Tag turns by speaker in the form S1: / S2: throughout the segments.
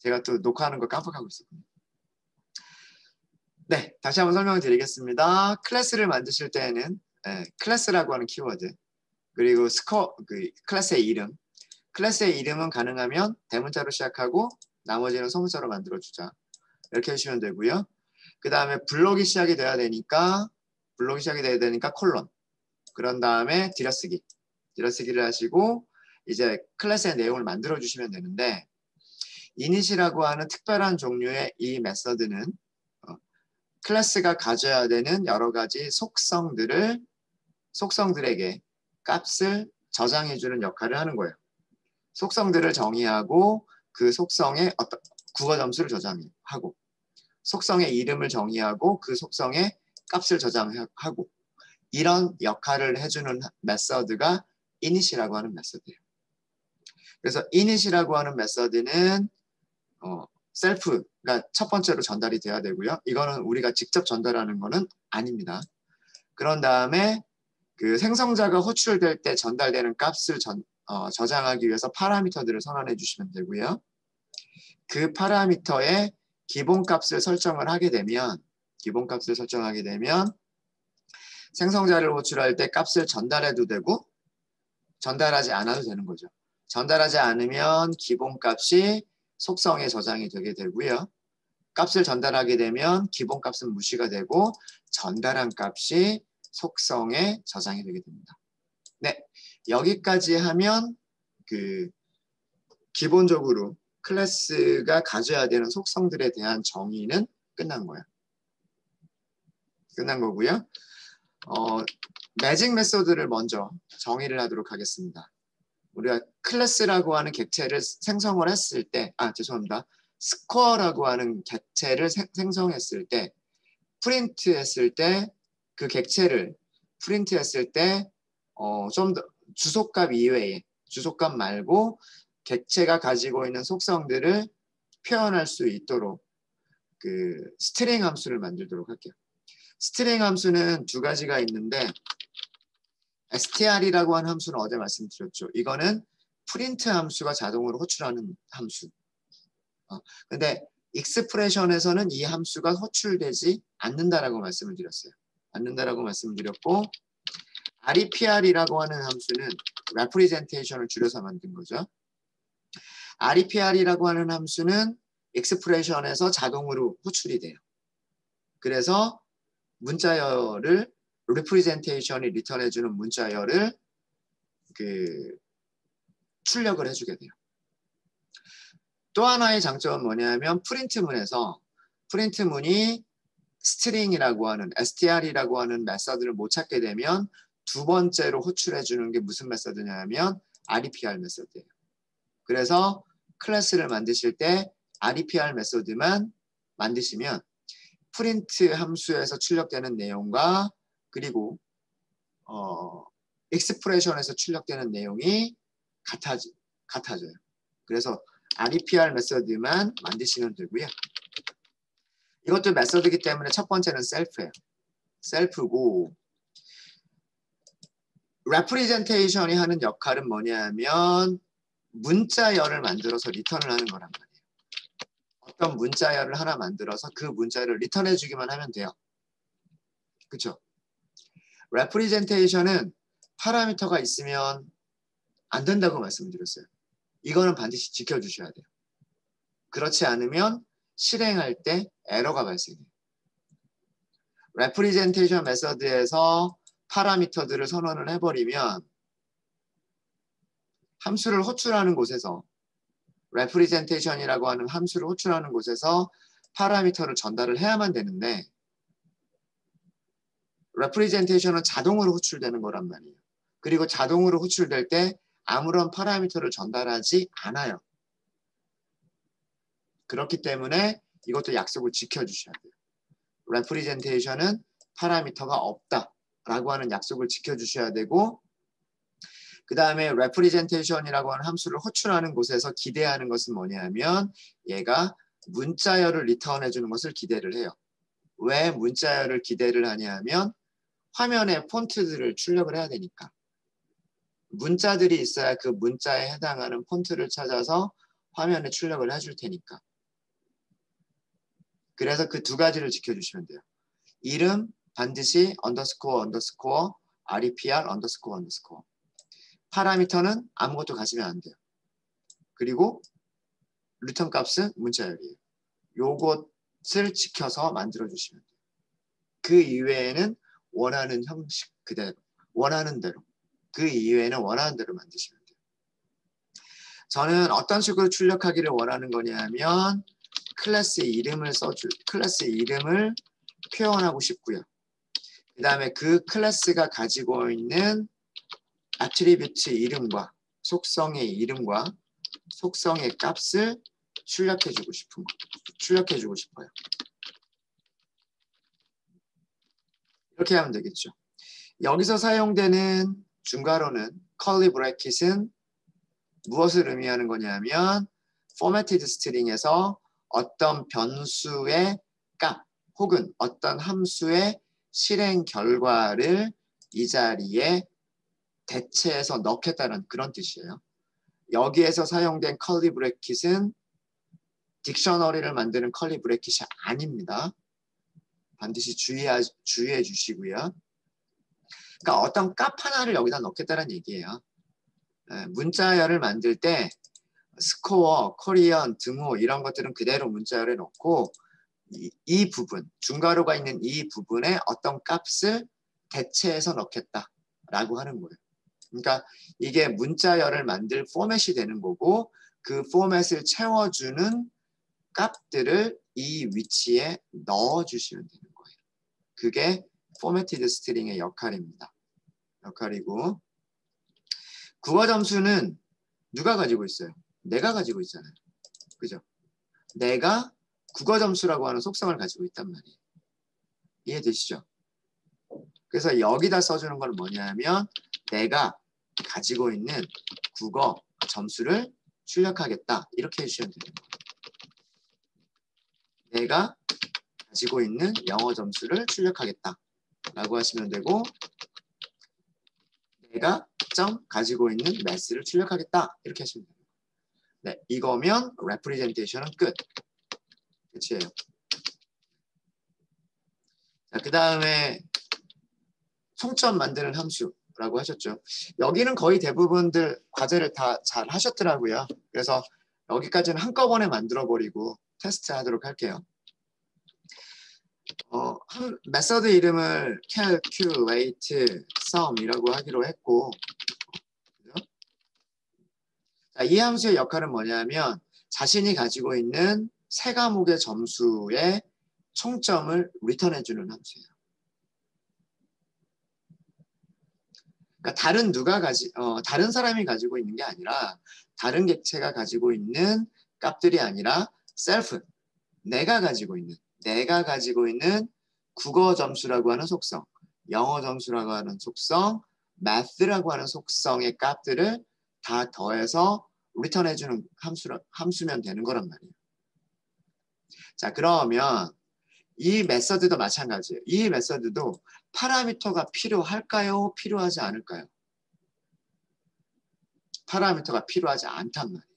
S1: 제가 또 녹화하는 거 깜빡하고 있었군요. 네, 다시 한번 설명을 드리겠습니다. 클래스를 만드실 때에는 클래스라고 하는 키워드, 그리고 클래스의 이름, 클래스의 이름은 가능하면 대문자로 시작하고 나머지는 소문자로 만들어주자. 이렇게 해주시면 되고요. 그 다음에 블록이 시작이 돼야 되니까 콜론. 그런 다음에 들여쓰기를 하시고 이제 클래스의 내용을 만들어 주시면 되는데, 이닛이라고 하는 특별한 종류의 이 메서드는 클래스가 가져야 되는 여러 가지 속성들에게 값을 저장해주는 역할을 하는 거예요. 속성들을 정의하고 그 속성에 어떤 국어 점수를 저장하고, 속성의 이름을 정의하고 그 속성의 값을 저장하고, 이런 역할을 해주는 메서드가 init이라고 하는 메서드예요. 그래서 init이라고 하는 메서드는 셀프가 첫 번째로 전달이 돼야 되고요. 이거는 우리가 직접 전달하는 거는 아닙니다. 그런 다음에 그 생성자가 호출될 때 전달되는 값을 저장하기 위해서 파라미터들을 선언해 주시면 되고요. 그 파라미터의 기본값을 설정을 하게 되면 생성자를 호출할 때 값을 전달해도 되고 전달하지 않아도 되는 거죠. 전달하지 않으면 기본값이 속성에 저장이 되게 되고요. 값을 전달하게 되면 기본값은 무시가 되고 전달한 값이 속성에 저장이 되게 됩니다. 네, 여기까지 하면 기본적으로 클래스가 가져야 되는 속성들에 대한 정의는 끝난 거고요. 매직 메소드를 먼저 정의를 하도록 하겠습니다. 우리가 클래스라고 하는 객체를 생성을 했을 때, 스코어라고 하는 객체를 생성했을 때, 프린트했을 때, 그 객체를 프린트했을 때, 좀 더 주소값 이외에, 주소값 말고 객체가 가지고 있는 속성들을 표현할 수 있도록 그 스트링 함수를 만들도록 할게요. 스트링 함수는 두 가지가 있는데, str이라고 하는 함수는 어제 말씀드렸죠. 이거는 프린트 함수가 자동으로 호출하는 함수. 근데 익스프레션에서는 이 함수가 호출되지 않는다라고 말씀을 드렸어요. 드렸고, repr이라고 하는 함수는 representation을 줄여서 만든 거죠. repr이라고 하는 함수는 익스프레션에서 자동으로 호출이 돼요. 그래서 문자열을 representation이 리턴해주는 문자열을 출력을 해주게 돼요. 또 하나의 장점은 뭐냐면 프린트문이 스트링이라고 하는 str이라고 하는 메서드를 못 찾게 되면 두 번째로 호출해주는 게 무슨 메서드냐면 repr 메서드예요. 그래서 클래스를 만드실 때 repr 메서드만 만드시면 프린트 함수에서 출력되는 내용과 그리고 익스프레션에서 출력되는 내용이 같아져요. 그래서 repr 메서드만 만드시면 되고요. 이것도 메서드이기 때문에 첫 번째는 셀프예요. 셀프고, representation이 하는 역할은 뭐냐면 문자열을 만들어서 리턴을 하는 거란 말이에요. 어떤 문자열을 하나 만들어서 그 문자를 리턴해 주기만 하면 돼요. 그렇죠? representation은 파라미터가 있으면 안 된다고 말씀드렸어요. 이거는 반드시 지켜주셔야 돼요. 그렇지 않으면 실행할 때 에러가 발생해요. representation 메서드에서 파라미터들을 선언을 해버리면 함수를 호출하는 곳에서 representation이라고 하는 함수를 호출하는 곳에서 파라미터를 전달을 해야만 되는데 representation은 자동으로 호출되는 거란 말이에요. 그리고 자동으로 호출될 때 아무런 파라미터를 전달하지 않아요. 그렇기 때문에 이것도 약속을 지켜주셔야 돼요. representation은 파라미터가 없다라고 하는 약속을 지켜주셔야 되고, 그 다음에 representation이라고 하는 함수를 호출하는 곳에서 기대하는 것은 뭐냐면 얘가 문자열을 리턴해 주는 것을 기대를 해요. 왜 문자열을 기대를 하냐면 화면에 폰트들을 출력을 해야 되니까. 문자들이 있어야 그 문자에 해당하는 폰트를 찾아서 화면에 출력을 해줄 테니까. 그래서 그 두 가지를 지켜주시면 돼요. 이름 반드시 underscore REPR underscore. 파라미터는 아무것도 가지면 안 돼요. 그리고 리턴 값은 문자열이에요. 요것을 지켜서 만들어 주시면 돼요. 그 이외에는 원하는 형식 그대로, 원하는 대로. 그 이외에는 원하는 대로 만드시면 돼요. 저는 어떤 식으로 출력하기를 원하는 거냐면 클래스 이름을 표현하고 싶고요. 그 다음에 그 클래스가 가지고 있는 애트리뷰트 이름과 속성의 이름과 속성의 값을 출력해주고 싶어요. 이렇게 하면 되겠죠. 여기서 사용되는 중괄호는 curly bracket은 무엇을 의미하는 거냐면 formatted string에서 어떤 변수의 값 혹은 어떤 함수의 실행 결과를 이 자리에 대체해서 넣겠다는 그런 뜻이에요. 여기에서 사용된 curly bracket은 딕셔너리를 만드는 curly bracket이 아닙니다. 반드시 주의해 주시고요. 그러니까 어떤 값 하나를 여기다 넣겠다는 얘기예요. 문자열을 만들 때 스코어, 코리언, 등호 이런 것들은 그대로 문자열에 넣고 이 부분, 중괄호가 있는 이 부분에 어떤 값을 대체해서 넣겠다라고 하는 거예요. 그러니까 이게 문자열을 만들 포맷이 되는 거고 그 포맷을 채워주는 값들을 이 위치에 넣어주시면 되는 거예요. 그게 포매티드 스트링의 역할이고 국어 점수는 누가 가지고 있어요? 내가 가지고 있잖아요. 그죠? 내가 국어 점수라고 하는 속성을 가지고 있단 말이에요. 이해되시죠? 그래서 여기다 써주는 건 뭐냐면 내가 가지고 있는 국어 점수를 출력하겠다. 이렇게 해주시면 돼요. 내가 가지고 있는 영어 점수를 출력하겠다. 라고 하시면 되고 내가 가지고 있는 매스를 출력하겠다. 이렇게 하시면 됩니다. 네, 이거면 representation은 끝. 끝이에요. 자, 그 다음에 총점 만드는 함수라고 하셨죠. 여기는 거의 대부분들 과제를 다 잘 하셨더라고요. 그래서 여기까지는 한꺼번에 만들어버리고 테스트하도록 할게요. 메서드 이름을 calculate sum이라고 하기로 했고 자, 이 함수의 역할은 뭐냐면 자신이 가지고 있는 세 과목의 점수의 총점을 리턴해주는 함수예요. 그러니까 다른 사람이 가지고 있는 게 아니라 다른 객체가 가지고 있는 값들이 아니라 self, 내가 가지고 있는 국어 점수라고 하는 속성, 영어 점수라고 하는 속성, math라고 하는 속성의 값들을 다 더해서 리턴해주는 함수면 되는 거란 말이에요. 자, 그러면 이 메서드도 마찬가지예요. 이 메서드도 파라미터가 필요할까요? 필요하지 않을까요? 파라미터가 필요하지 않단 말이에요.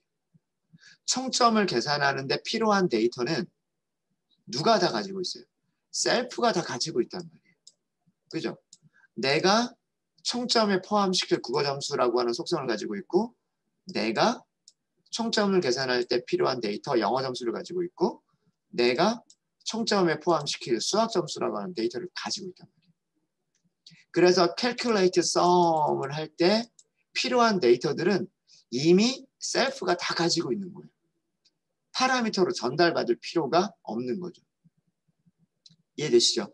S1: 총점을 계산하는데 필요한 데이터는 누가 다 가지고 있어요? 셀프가 다 가지고 있단 말이에요. 그죠? 내가 총점에 포함시킬 국어 점수라고 하는 속성을 가지고 있고 내가 총점을 계산할 때 필요한 데이터 영어 점수를 가지고 있고 내가 총점에 포함시킬 수학 점수라고 하는 데이터를 가지고 있단 말이에요. 그래서 calculate sum을 할 때 필요한 데이터들은 이미 셀프가 다 가지고 있는 거예요. 파라미터로 전달받을 필요가 없는 거죠. 이해되시죠?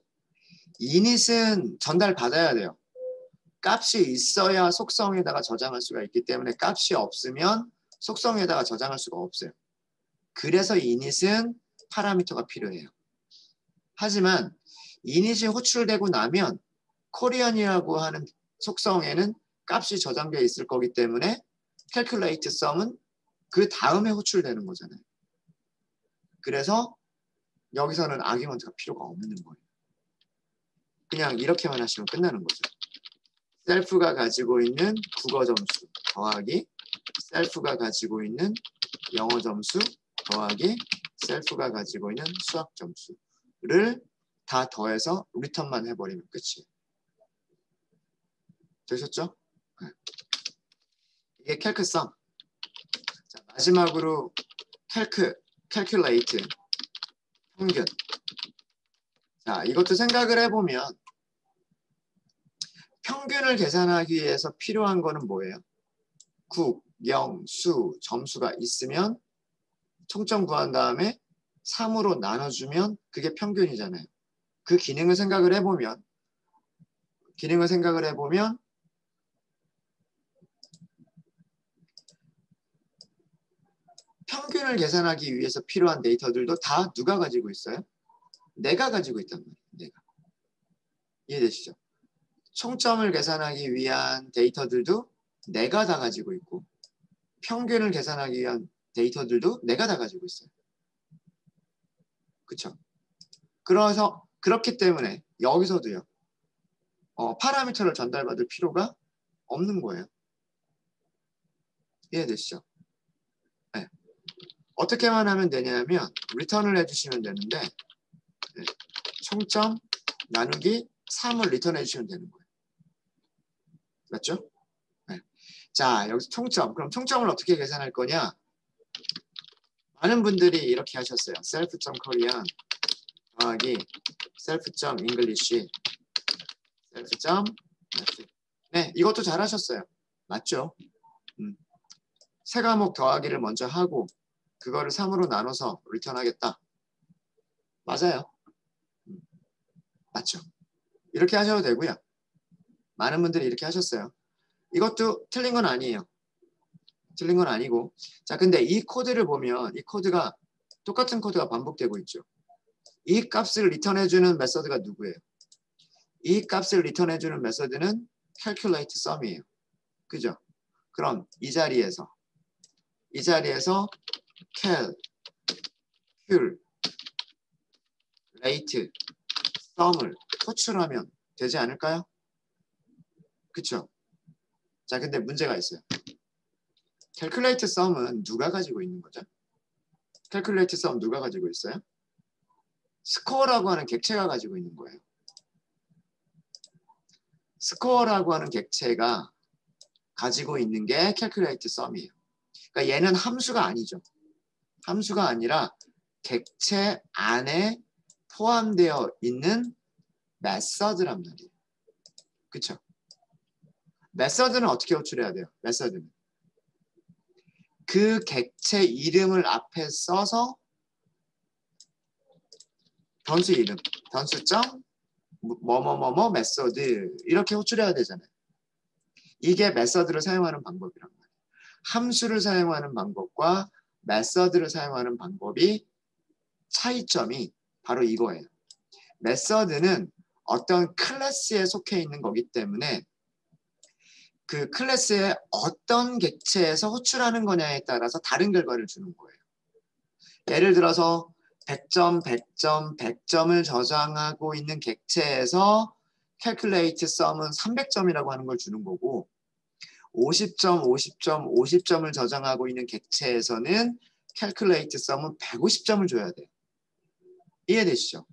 S1: init은 전달받아야 돼요. 값이 있어야 속성에다가 저장할 수가 있기 때문에 값이 없으면 속성에다가 저장할 수가 없어요. 그래서 init은 파라미터가 필요해요. 하지만 init이 호출되고 나면 코리안이라고 하는 속성에는 값이 저장되어 있을 거기 때문에 calculate sum은 그 다음에 호출되는 거잖아요. 그래서 여기서는 아규먼트가 필요가 없는 거예요. 그냥 이렇게만 하시면 끝나는 거죠. 셀프가 가지고 있는 국어 점수 더하기 셀프가 가지고 있는 영어 점수 더하기 셀프가 가지고 있는 수학 점수를 다 더해서 리턴만 해버리면 끝이에요. 되셨죠? 네. 이게 캘크썸. 자, 마지막으로 캘큘레이트, 평균. 자, 이것도 생각을 해보면 평균을 계산하기 위해서 필요한 거는 뭐예요? 국, 영, 수, 점수가 있으면 총점 구한 다음에 3으로 나눠주면 그게 평균이잖아요. 그 기능을 생각을 해보면 평균을 계산하기 위해서 필요한 데이터들도 다 누가 가지고 있어요? 내가 가지고 있단 말이에요. 내가. 이해되시죠? 총점을 계산하기 위한 데이터들도 내가 다 가지고 있고 평균을 계산하기 위한 데이터들도 내가 다 가지고 있어요. 그렇죠? 그래서 그렇기 때문에 여기서도요. 파라미터를 전달받을 필요가 없는 거예요. 이해되시죠? 네. 어떻게만 하면 되냐면 리턴을 해주시면 되는데 네. 총점 나누기 3을 리턴해 주시면 되는 거예요. 맞죠? 네. 자, 여기서 총점. 그럼 총점을 어떻게 계산할 거냐? 많은 분들이 이렇게 하셨어요. self.korean 더하기 self.english self.math. 네, 이것도 잘하셨어요. 맞죠? 세 과목 더하기를 먼저 하고 그거를 3으로 나눠서 리턴하겠다. 맞아요. 맞죠? 이렇게 하셔도 되고요. 많은 분들이 이렇게 하셨어요. 이것도 틀린 건 아니에요. 틀린 건 아니고. 자, 근데 이 코드를 보면 이 코드가 똑같은 코드가 반복되고 있죠. 이 값을 리턴해주는 메서드가 누구예요? 이 값을 리턴해주는 메서드는 calculate sum이에요. 그죠? 그럼 이 자리에서 cal, rate, sum을 호출하면 되지 않을까요? 그쵸? 자, 근데 문제가 있어요. calculate sum은 누가 가지고 있는 거죠? calculate sum 누가 가지고 있어요? 스코어라고 하는 객체가 가지고 있는 거예요. 스코어라고 하는 객체가 가지고 있는 게 calculate sum이에요. 그러니까 얘는 함수가 아니죠. 함수가 아니라 객체 안에 포함되어 있는 메서드란 말이에요. 그쵸? 메서드는 어떻게 호출해야 돼요? 메서드는 그 객체 이름을 앞에 써서 변수 이름, 변수점 뭐뭐뭐뭐 메서드 이렇게 호출해야 되잖아요. 이게 메서드를 사용하는 방법이란 말이에요. 함수를 사용하는 방법과 메서드를 사용하는 방법이 차이점이 바로 이거예요. 메서드는 어떤 클래스에 속해 있는 거기 때문에 그 클래스의 어떤 객체에서 호출하는 거냐에 따라서 다른 결과를 주는 거예요. 예를 들어서 100점, 100점, 100점을 저장하고 있는 객체에서 calculate sum은 300점이라고 하는 걸 주는 거고 50점, 50점, 50점을 저장하고 있는 객체에서는 calculate sum은 150점을 줘야 돼요. 이해되시죠?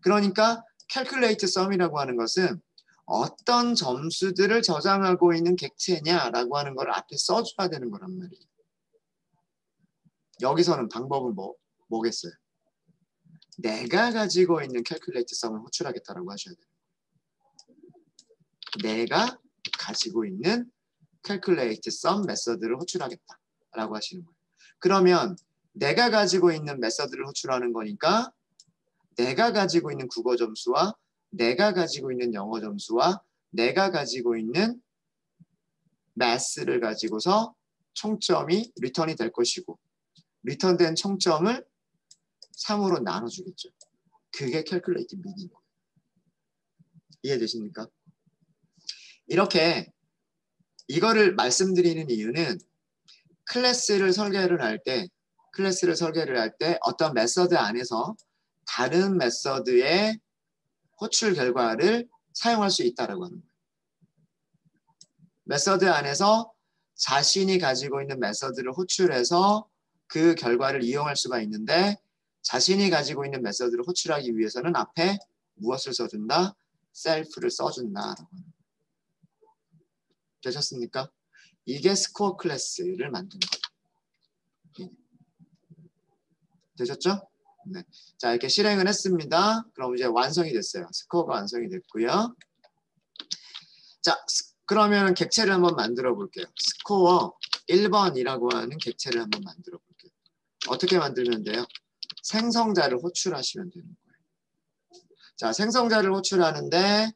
S1: 그러니까 calculate sum이라고 하는 것은 어떤 점수들을 저장하고 있는 객체냐라고 하는 걸 앞에 써줘야 되는 거란 말이에요. 여기서는 방법은 뭐겠어요? 내가 가지고 있는 calculate sum을 호출하겠다라고 하셔야 돼요. 내가 가지고 있는 calculate sum 메서드를 호출하겠다라고 하시는 거예요. 그러면 내가 가지고 있는 메서드를 호출하는 거니까 내가 가지고 있는 국어 점수와 내가 가지고 있는 영어 점수와 내가 가지고 있는 math를 가지고서 총점이 리턴이 될 것이고 리턴된 총점을 3으로 나눠주겠죠. 그게 calculate mean인 거예요. 이해되십니까? 이렇게 이거를 말씀드리는 이유는 클래스를 설계를 할 때 어떤 메서드 안에서 다른 메서드의 호출 결과를 사용할 수 있다라고 하는 거예요. 메서드 안에서 자신이 가지고 있는 메서드를 호출해서 그 결과를 이용할 수가 있는데 자신이 가지고 있는 메서드를 호출하기 위해서는 앞에 무엇을 써준다? self를 써준다. 되셨습니까? 이게 스코어 클래스를 만드는 거예요. 되셨죠? 네. 자, 이렇게 실행을 했습니다. 그럼 이제 완성이 됐어요. 스코어가 완성이 됐고요. 자, 그러면 객체를 한번 만들어 볼게요. 스코어 1번이라고 하는 객체를 한번 만들어 볼게요. 어떻게 만들면 돼요? 생성자를 호출하시면 되는 거예요. 자, 생성자를 호출하는데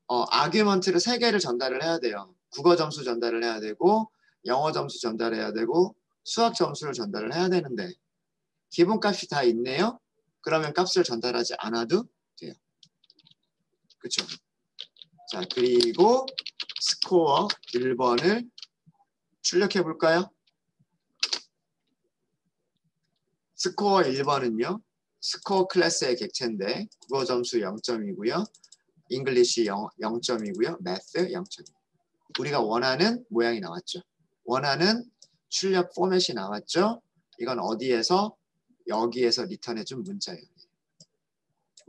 S1: 아규먼트를 3개를 전달을 해야 돼요. 국어 점수 전달을 해야 되고 영어 점수 전달해야 되고 수학 점수를 전달을 해야 되는데 기본값이 다 있네요. 그러면 값을 전달하지 않아도 돼요. 그렇죠? 자, 그리고 스코어 1번을 출력해 볼까요? 스코어 1번은요. 스코어 클래스의 객체인데 국어 점수 0점이고요. 잉글리시 0점이고요. 매스 0점. 우리가 원하는 모양이 나왔죠. 원하는 출력 포맷이 나왔죠. 이건 어디에서? 여기에서 리턴해 준 문자예요.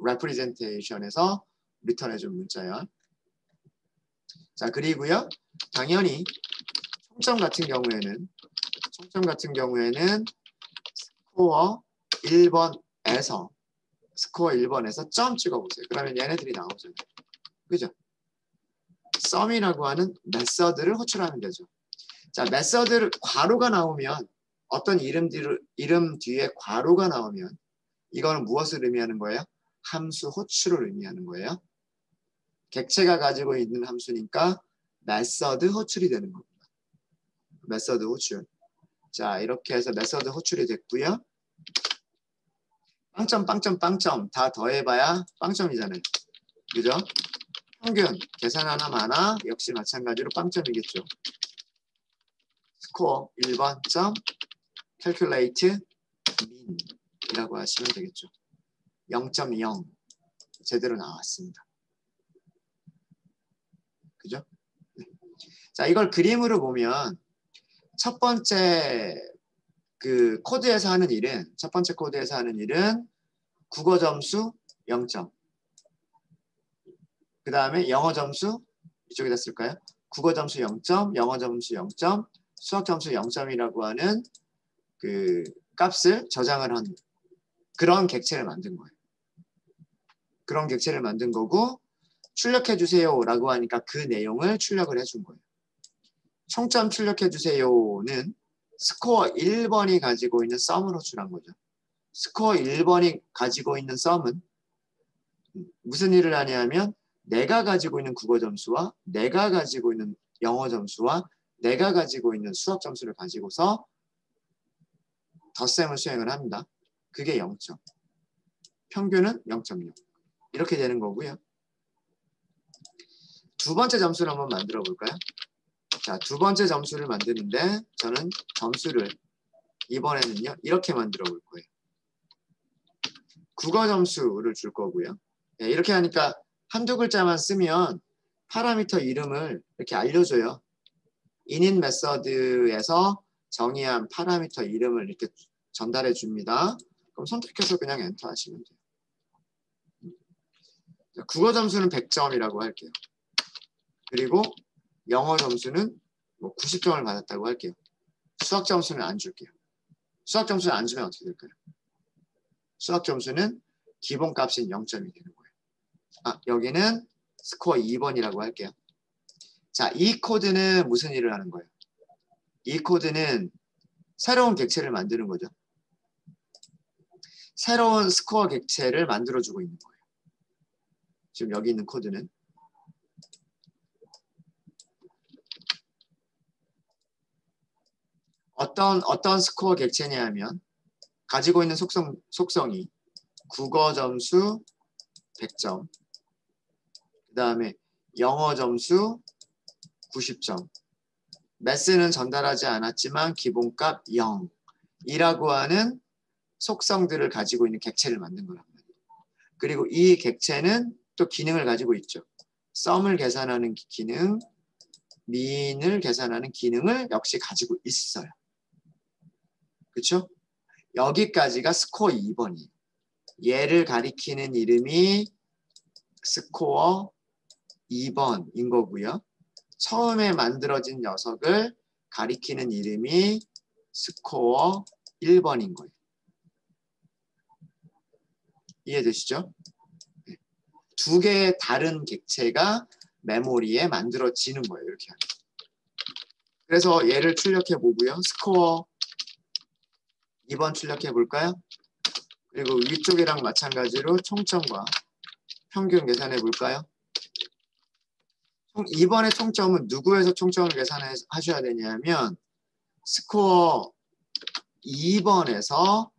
S1: representation에서 리턴해 준 문자예요. 자, 그리고요. 당연히 총점 같은 경우에는 스코어 1번에서 점 찍어보세요. 그러면 얘네들이 나오잖아요. 그죠? 썸이라고 하는 메서드를 호출하면 되죠. 자, 메서드를 괄호가 나오면 어떤 이름 뒤에 괄호가 나오면 이거는 무엇을 의미하는 거예요? 함수 호출을 의미하는 거예요. 객체가 가지고 있는 함수니까 메서드 호출이 되는 겁니다. 메서드 호출. 자, 이렇게 해서 메서드 호출이 됐고요. 빵점 다 더해봐야 빵점이잖아요. 그죠? 평균 계산 하나 많아 역시 마찬가지로 빵점이겠죠. 스코어 1번 점 calculate mean이라고 하시면 되겠죠. 0.0 제대로 나왔습니다. 그죠? 네. 자, 이걸 그림으로 보면 첫 번째 코드에서 하는 일은 국어 점수 0점. 그 다음에 영어 점수 이쪽에다 쓸까요? 국어 점수 0점, 영어 점수 0점, 수학 점수 0점이라고 하는 그 값을 저장을 한 그런 객체를 만든 거예요. 그런 객체를 만든 거고 출력해 주세요라고 하니까 그 내용을 출력을 해준 거예요. 총점 출력해 주세요는 스코어 1번이 가지고 있는 썸을 호출한 거죠. 스코어 1번이 가지고 있는 썸은 무슨 일을 하냐면 내가 가지고 있는 국어 점수와 내가 가지고 있는 영어 점수와 내가 가지고 있는 수학 점수를 가지고서 덧셈을 수행을 합니다. 그게 0점. 평균은 0.0. 이렇게 되는 거고요. 두 번째 점수를 한번 만들어 볼까요? 자, 두 번째 점수를 만드는데 저는 점수를 이번에는요. 이렇게 만들어 볼 거예요. 국어 점수를 줄 거고요. 네, 이렇게 하니까 한두 글자만 쓰면 파라미터 이름을 이렇게 알려줘요. init 메서드에서 정의한 파라미터 이름을 이렇게 전달해 줍니다. 그럼 선택해서 그냥 엔터 하시면 돼요. 자, 국어 점수는 100점이라고 할게요. 그리고 영어 점수는 뭐 90점을 받았다고 할게요. 수학 점수는 안 줄게요. 수학 점수를 안 주면 어떻게 될까요? 수학 점수는 기본값인 0점이 되는 거예요. 아, 여기는 스코어 2번이라고 할게요. 자, 이 코드는 무슨 일을 하는 거예요? 이 코드는 새로운 객체를 만드는 거죠. 새로운 스코어 객체를 만들어주고 있는 거예요. 지금 여기 있는 코드는. 어떤 스코어 객체냐 하면 가지고 있는 속성이 국어 점수 100점, 그 다음에 영어 점수 90점, 매스는 전달하지 않았지만 기본값 0이라고 하는 속성들을 가지고 있는 객체를 만든 거란 말이에요. 그리고 이 객체는 또 기능을 가지고 있죠. 썸을 계산하는 기능, mean을 계산하는 기능을 역시 가지고 있어요. 그렇죠? 여기까지가 스코어 2번이에요. 얘를 가리키는 이름이 스코어 2번인 거고요. 처음에 만들어진 녀석을 가리키는 이름이 스코어 1번인 거예요. 이해되시죠? 두 개의 다른 객체가 메모리에 만들어지는 거예요. 이렇게 하면. 그래서 얘를 출력해 보고요. 스코어 2번 출력해 볼까요? 그리고 위쪽이랑 마찬가지로 총점과 평균 계산해 볼까요? 2번의 총점은 누구에서 총점을 계산하셔야 되냐면 스코어 2번에서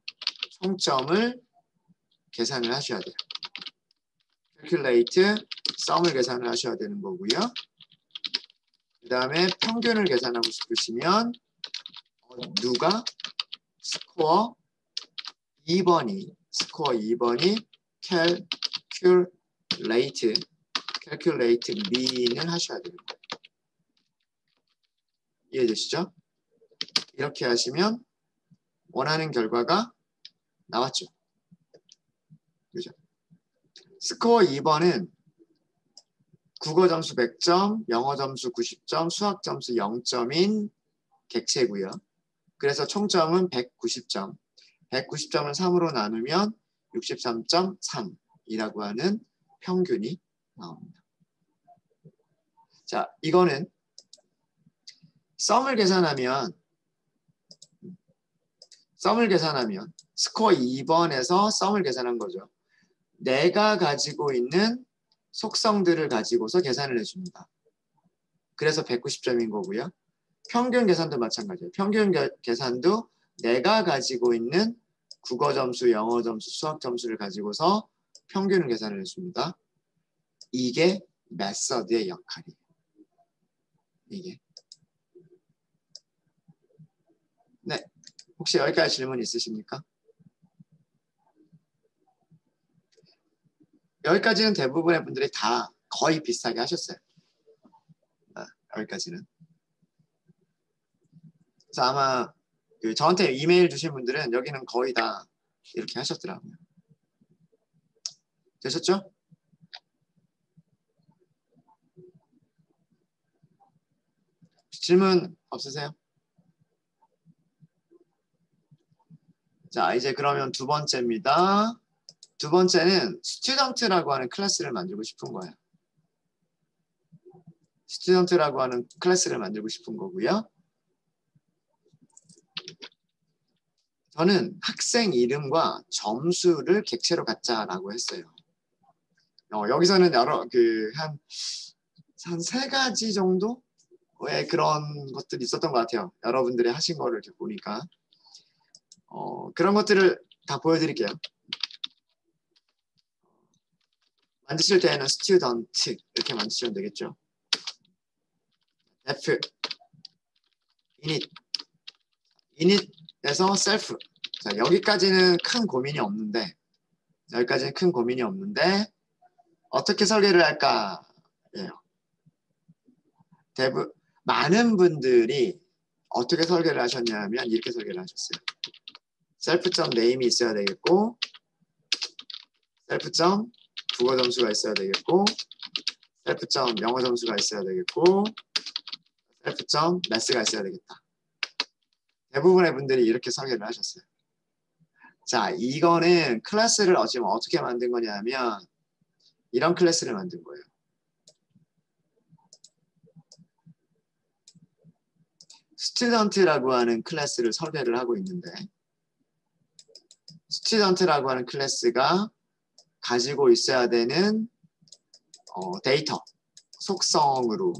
S1: 총점을 계산을 하셔야 돼요. calculate sum을 계산을 하셔야 되는 거고요. 그 다음에 평균을 계산하고 싶으시면 누가 스코어 2번이 calculate mean을 하셔야 되는 거예요. 이해되시죠? 이렇게 하시면 원하는 결과가 나왔죠. 그죠? 스코어 2번은 국어 점수 100점, 영어 점수 90점, 수학 점수 0점인 객체고요. 그래서 총점은 190점. 190점을 3으로 나누면 63.3이라고 하는 평균이 나옵니다. 자, 이거는 썸을 계산하면 스코어 2번에서 썸을 계산한 거죠. 내가 가지고 있는 속성들을 가지고서 계산을 해줍니다. 그래서 190점인 거고요. 평균 계산도 마찬가지예요. 평균 계산도 내가 가지고 있는 국어 점수, 영어 점수, 수학 점수를 가지고서 평균을 계산을 해줍니다. 이게 메서드의 역할이에요. 이게. 네. 혹시 여기까지 질문 있으십니까? 여기까지는 대부분의 분들이 다 거의 비슷하게 하셨어요. 여기까지는. 그래서 아마 저한테 이메일 주신 분들은 여기는 거의 다 이렇게 하셨더라고요. 되셨죠? 질문 없으세요? 자, 이제 그러면 두 번째입니다. 두 번째는 스튜던트라고 하는 클래스를 만들고 싶은 거예요. 스튜던트라고 하는 클래스를 만들고 싶은 거고요. 저는 학생 이름과 점수를 객체로 갖자라고 했어요. 여기서는 여러 한 세 가지 정도의 그런 것들이 있었던 것 같아요. 여러분들이 하신 거를 이렇게 보니까 그런 것들을 다 보여드릴게요. 만드실 때에는 스튜던트 이렇게 만드시면 되겠죠. F init에서 self. 자, 여기까지는 큰 고민이 없는데 어떻게 설계를 할까? 예요. 많은 분들이 어떻게 설계를 하셨냐면 이렇게 설계를 하셨어요. self.name이 있어야 되겠고 self. 국어 점수가 있어야 되겠고 self. 영어 점수가 있어야 되겠고 self. math가 있어야 되겠다. 대부분의 분들이 이렇게 설계를 하셨어요. 자, 이거는 클래스를 지금 어떻게 만든 거냐면 이런 클래스를 만든 거예요. 스튜던트라고 하는 클래스를 설계를 하고 있는데 스튜던트라고 하는 클래스가 가지고 있어야 되는 데이터, 속성으로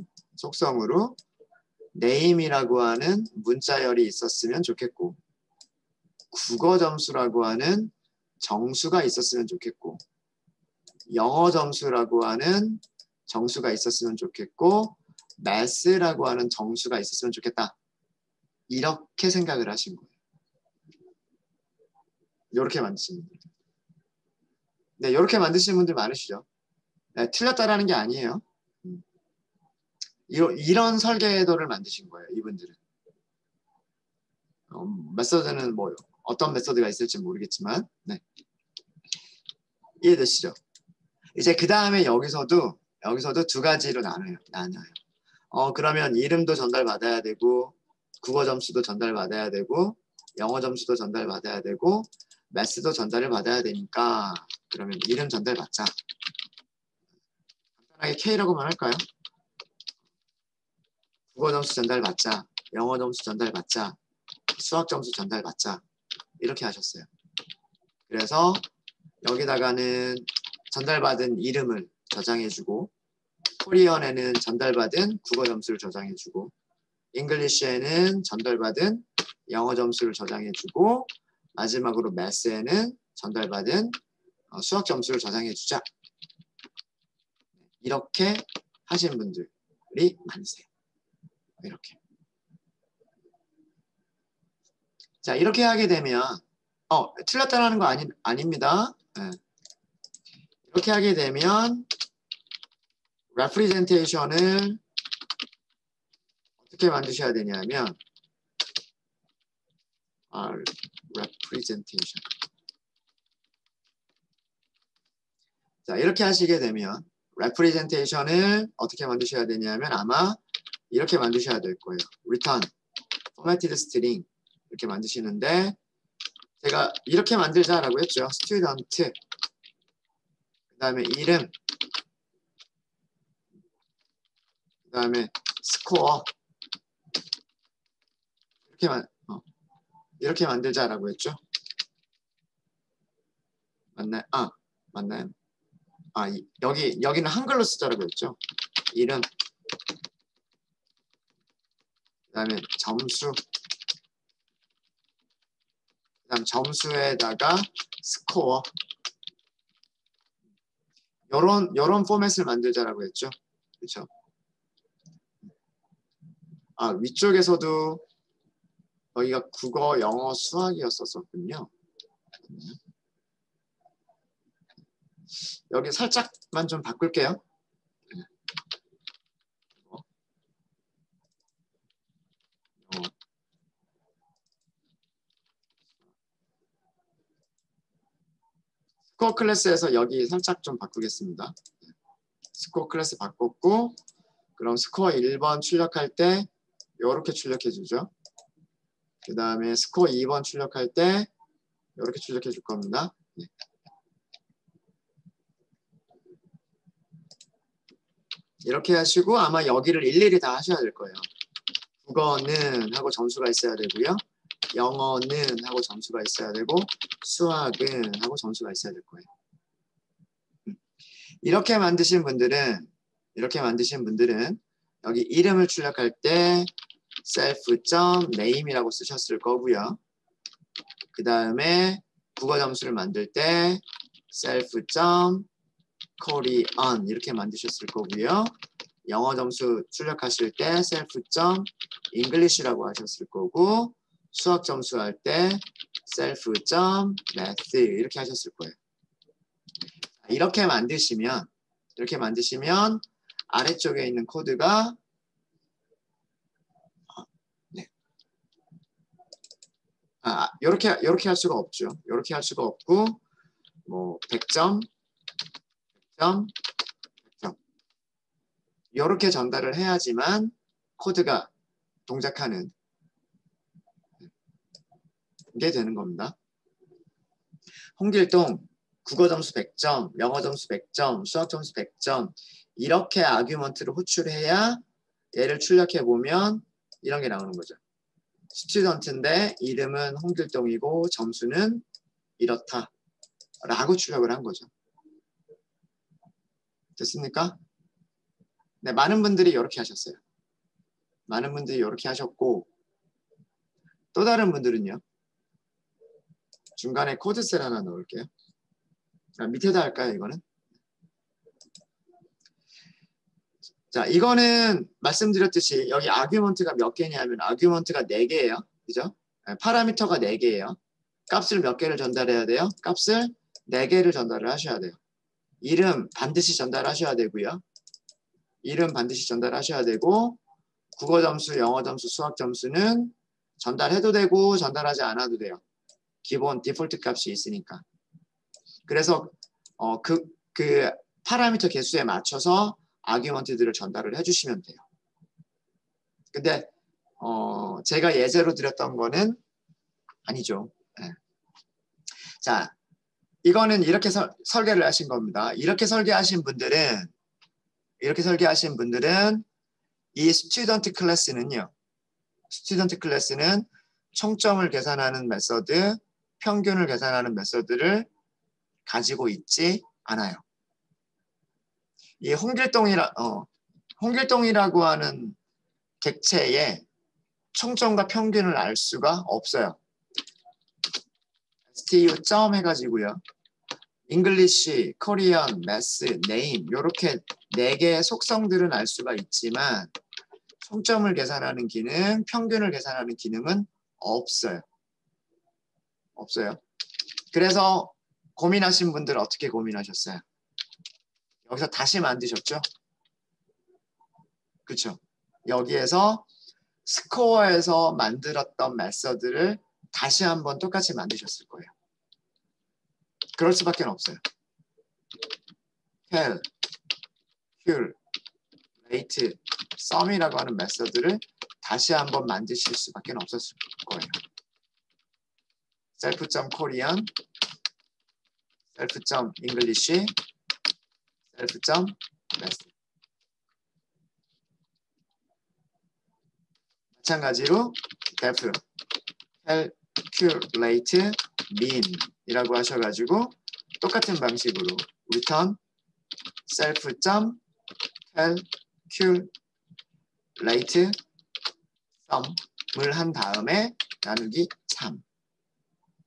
S1: name이라고 하는 문자열이 있었으면 좋겠고 국어 점수라고 하는 정수가 있었으면 좋겠고 영어 점수라고 하는 정수가 있었으면 좋겠고 math라고 하는 정수가 있었으면 좋겠다. 이렇게 생각을 하신 거예요. 이렇게 만드시는 분들. 네, 이렇게 만드시는 분들 많으시죠. 네, 틀렸다라는 게 아니에요. 이런 설계도를 만드신 거예요. 이분들은. 메소드는 뭐 어떤 메소드가 있을지 모르겠지만 네. 이해되시죠? 이제 그 다음에 여기서도 두 가지로 나눠요. 그러면 이름도 전달받아야 되고 국어 점수도 전달받아야 되고 영어 점수도 전달받아야 되고 매스도 전달을 받아야 되니까 그러면 이름 전달받자. 간단하게 K라고만 할까요? 국어 점수 전달받자. 영어 점수 전달받자. 수학 점수 전달받자. 이렇게 하셨어요. 그래서 여기다가는 전달받은 이름을 저장해주고 코리언에는 전달받은 국어 점수를 저장해주고 잉글리시에는 전달받은 영어 점수를 저장해주고 마지막으로 매스에는 전달받은 수학 점수를 저장해주자. 이렇게 하신 분들이 많으세요. 이렇게. 자, 이렇게 하게 되면 틀렸다라는 거 아닙니다. 네. 이렇게 하게 되면 representation을 어떻게 만드셔야 되냐면 representation. 자, 이렇게 하시게 되면 representation을 어떻게 만드셔야 되냐면 아마 이렇게 만드셔야 될 거예요. return, formatted string 이렇게 만드시는데 제가 이렇게 만들자라고 했죠. student 그 다음에 이름 그 다음에 score 이렇게 만들자라고 했죠. 맞나요? 맞나요? 여기는 한글로 쓰자라고 했죠. 이름 그 다음에 점수 그 다음 점수에다가 스코어 요런 포맷을 만들자라고 했죠. 그렇죠? 위쪽에서도 여기가 국어, 영어, 수학이었었군요. 여기 살짝만 좀 바꿀게요. 스코어 클래스에서 여기 살짝 좀 바꾸겠습니다. 스코어 클래스 바꿨고 그럼 스코어 1번 출력할 때 이렇게 출력해 주죠. 그 다음에 스코어 2번 출력할 때 이렇게 출력해 줄 겁니다. 네. 이렇게 하시고 아마 여기를 일일이 다 하셔야 될 거예요. 국어는 하고 점수가 있어야 되고요. 영어는 하고 점수가 있어야 되고 수학은 하고 점수가 있어야 될 거예요. 이렇게 만드신 분들은 여기 이름을 출력할 때 self.name이라고 쓰셨을 거고요. 그 다음에 국어 점수를 만들 때 self.korean 이렇게 만드셨을 거고요. 영어 점수 출력하실 때 self.english라고 하셨을 거고 수학 점수 할 때 self.math 이렇게 하셨을 거예요. 이렇게 만드시면 아래쪽에 있는 코드가 이렇게 할 수가 없죠. 이렇게 할 수가 없고 뭐 100점, 100점, 100점 이렇게 전달을 해야지만 코드가 동작하는 게 되는 겁니다. 홍길동 국어 점수 100점, 영어 점수 100점, 수학 점수 100점 이렇게 아규먼트를 호출해야 얘를 출력해 보면 이런 게 나오는 거죠. 스튜던트인데 이름은 홍길동이고 점수는 이렇다 라고 출력을 한 거죠. 됐습니까? 네, 많은 분들이 이렇게 하셨어요. 많은 분들이 이렇게 하셨고 또 다른 분들은요. 중간에 코드셀 하나 넣을게요. 밑에다 할까요, 이거는? 자, 이거는 말씀드렸듯이 여기 아규먼트가 몇 개냐면 아규먼트가 4개예요. 그죠? 파라미터가 4개예요. 값을 몇 개를 전달해야 돼요? 값을 4개를 전달을 하셔야 돼요. 이름 반드시 전달하셔야 되고요. 이름 반드시 전달하셔야 되고 국어 점수, 영어 점수, 수학 점수는 전달해도 되고 전달하지 않아도 돼요. 기본 디폴트 값이 있으니까. 그래서 그 파라미터 개수에 맞춰서 아규먼트들을 전달을 해주시면 돼요. 근데 제가 예제로 드렸던 거는 아니죠. 네. 자, 이거는 이렇게 설계를 하신 겁니다. 이렇게 설계하신 분들은 이 스튜던트 클래스는요. 스튜던트 클래스는 총점을 계산하는 메서드, 평균을 계산하는 메서드를 가지고 있지 않아요. 이 홍길동이라고 하는 객체의 총점과 평균을 알 수가 없어요. STU 점 해가지고요. 잉글리시, 코리안, 매스, 네임 이렇게 4개의 속성들은 알 수가 있지만 총점을 계산하는 기능, 평균을 계산하는 기능은 없어요. 없어요. 그래서 고민하신 분들 어떻게 고민하셨어요? 여기서 다시 만드셨죠? 그렇죠? 여기에서 스코어에서 만들었던 메서드를 다시 한번 똑같이 만드셨을 거예요. 그럴 수밖에 없어요. cal, q, rate, sum이라고 하는 메서드를 다시 한번 만드실 수밖에 없었을 거예요. self.korean, self.english, self.method. 마찬가지로 def, calculate, mean 이라고 하셔가지고 똑같은 방식으로 return self.calculate sum을 한 다음에 나누기 3.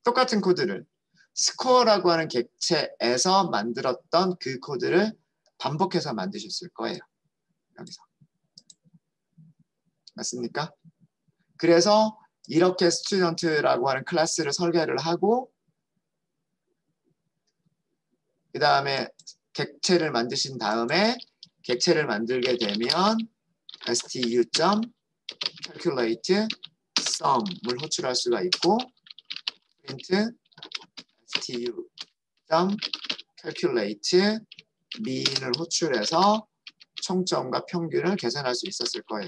S1: 똑같은 코드를 스코어라고 하는 객체에서 만들었던 그 코드를 반복해서 만드셨을 거예요. 여기서. 맞습니까? 그래서 이렇게 스튜던트라고 하는 클래스를 설계를 하고 그 다음에 객체를 만드신 다음에 객체를 만들게 되면 stu.calculate sum을 호출할 수가 있고 print stu.calculate mean을 호출해서 총점과 평균을 계산할 수 있었을 거예요.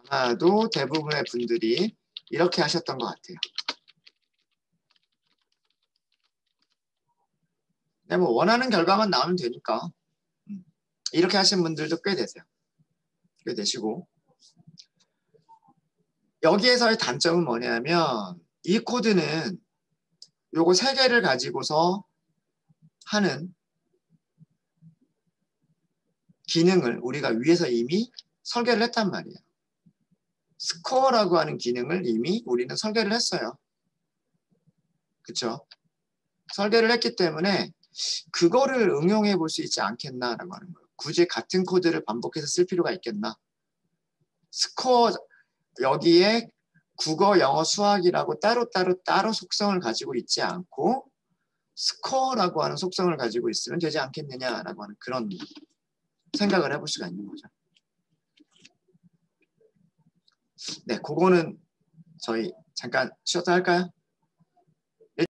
S1: 아마도 대부분의 분들이 이렇게 하셨던 것 같아요. 근데 뭐 원하는 결과만 나오면 되니까 이렇게 하신 분들도 꽤 되세요. 꽤 되시고 여기에서의 단점은 뭐냐면 이 코드는 요거 3개를 가지고서 하는 기능을 우리가 위에서 이미 설계를 했단 말이에요. 스코어라고 하는 기능을 이미 우리는 설계를 했어요. 그쵸? 설계를 했기 때문에 그거를 응용해 볼 수 있지 않겠나라고 하는 거예요. 굳이 같은 코드를 반복해서 쓸 필요가 있겠나? 스코어 여기에 국어, 영어, 수학이라고 따로 속성을 가지고 있지 않고 스코어라고 하는 속성을 가지고 있으면 되지 않겠느냐라고 하는 그런 생각을 해볼 수가 있는 거죠. 네, 그거는 저희 잠깐 쉬었다 할까요?